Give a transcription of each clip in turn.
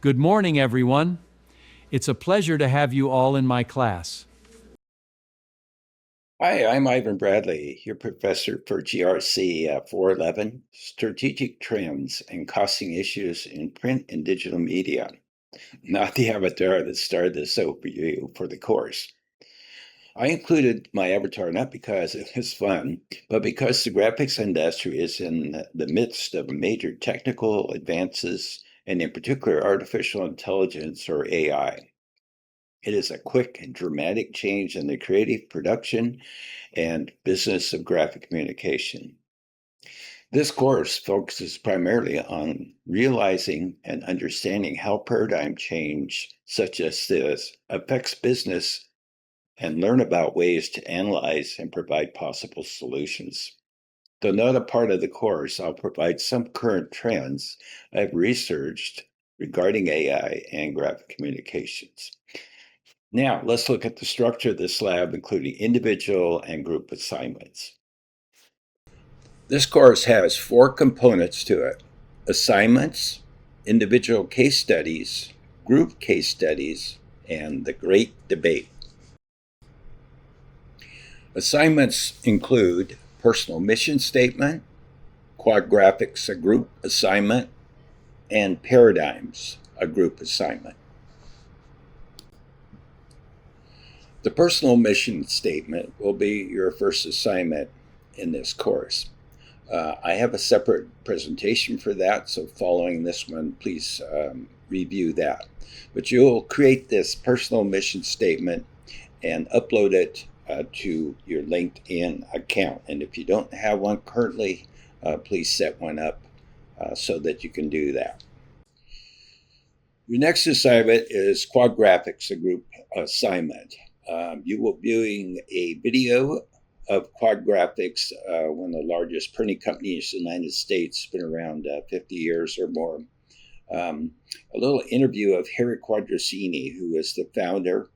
Good morning, everyone. It's a pleasure to have you all in my class. Hi, I'm Ivan Bradley, your professor for GRC 411, Strategic Trends and Costing Issues in Print and Digital Media. Not the avatar that started this overview for the course. I included my avatar not because it was fun, but because the graphics industry is in the midst of major technical advances, and in particular, artificial intelligence or AI. It is a quick and dramatic change in the creative production and business of graphic communication. This course focuses primarily on realizing and understanding how paradigm change, such as this, affects business and learn about ways to analyze and provide possible solutions. Though not a part of the course, I'll provide some current trends I've researched regarding AI and graphic communications. Now, let's look at the structure of this lab, including individual and group assignments. This course has 4 components to it: assignments, individual case studies, group case studies, and the great debate. Assignments include personal mission statement, quad graphics, a group assignment, and paradigms, a group assignment. The personal mission statement will be your first assignment in this course. I have a separate presentation for that, so following this one, please review that. But you'll create this personal mission statement and upload it to your LinkedIn account. And if you don't have one currently, please set one up so that you can do that. Your next assignment is quad graphics, a group assignment. You will be viewing a video of quad graphics, one of the largest printing companies in the United States, been around 50 years or more. A little interview of Harry Quadracini, who is the founder.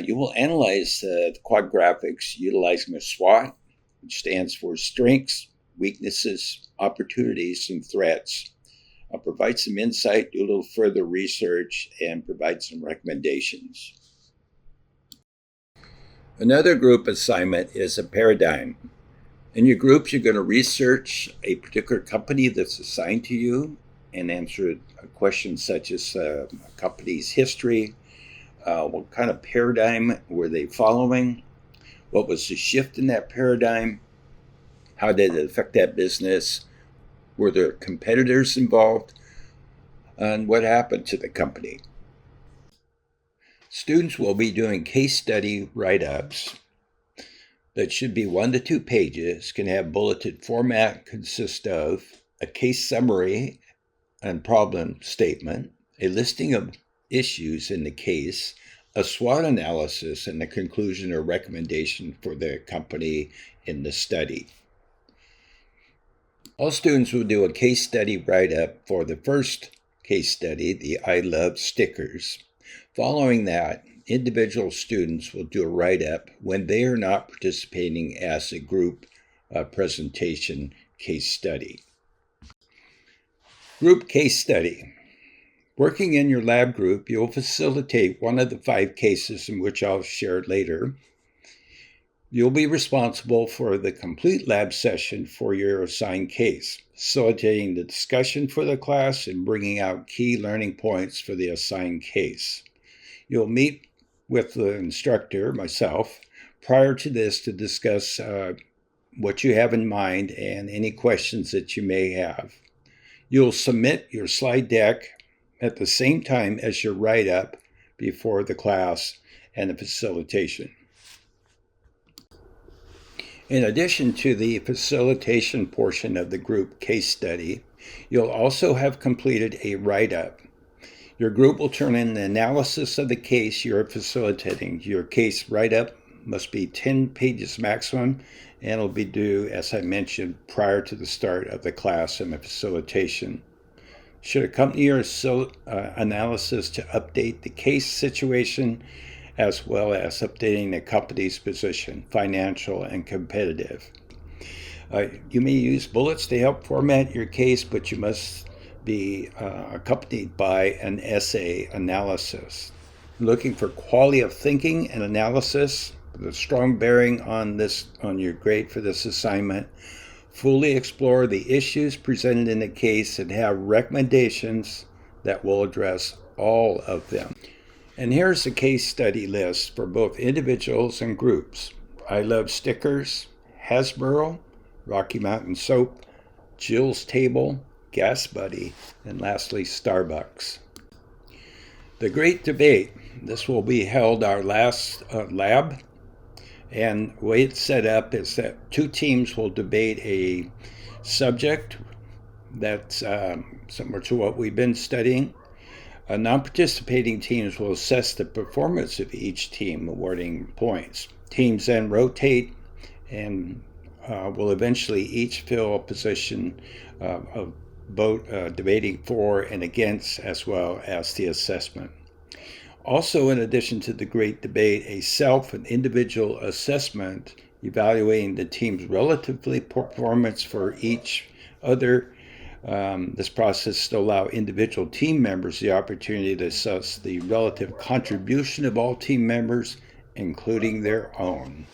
You will analyze the quad graphics utilizing a SWOT, which stands for strengths, weaknesses, opportunities, and threats. I'll provide some insight, do a little further research, and provide some recommendations. Another group assignment is a paradigm. In your groups, you're going to research a particular company that's assigned to you and answer questions such as a company's history, what kind of paradigm were they following, what was the shift in that paradigm, how did it affect that business, were there competitors involved, and what happened to the company. Students will be doing case study write-ups that should be 1 to 2 pages, can have bulleted format, consist of a case summary and problem statement, a listing of issues in the case, a SWOT analysis, and the conclusion or recommendation for the company in the study. All students will do a case study write-up for the first case study, the I Love stickers. Following that, individual students will do a write-up when they are not participating as a group presentation case study. Group case study. Working in your lab group, you'll facilitate one of the 5 cases in which I'll share later. You'll be responsible for the complete lab session for your assigned case, facilitating the discussion for the class and bringing out key learning points for the assigned case. You'll meet with the instructor, myself, prior to this to discuss what you have in mind and any questions that you may have. You'll submit your slide deck at the same time as your write-up before the class and the facilitation. In addition to the facilitation portion of the group case study, you'll also have completed a write-up. Your group will turn in the analysis of the case you're facilitating. Your case write-up must be 10 pages maximum, and it'll be due, as I mentioned, prior to the start of the class and the facilitation. Should accompany your analysis to update the case situation, as well as updating the company's position, financial and competitive. You may use bullets to help format your case, but you must be accompanied by an essay analysis. Looking for quality of thinking and analysis with a strong bearing on your grade for this assignment. Fully explore the issues presented in the case and have recommendations that will address all of them. And here's a case study list for both individuals and groups. I Love Stickers, Hasbro, Rocky Mountain Soap, Jill's Table, Gas Buddy, and lastly, Starbucks. The Great Debate. This will be held our last lab. And the way it's set up is that two teams will debate a subject that's similar to what we've been studying. Non-participating teams will assess the performance of each team, awarding points. Teams then rotate and will eventually each fill a position of both debating for and against, as well as the assessment. Also, in addition to the Great Debate, a self and individual assessment evaluating the team's relative performance for each other. This process to allow individual team members the opportunity to assess the relative contribution of all team members, including their own.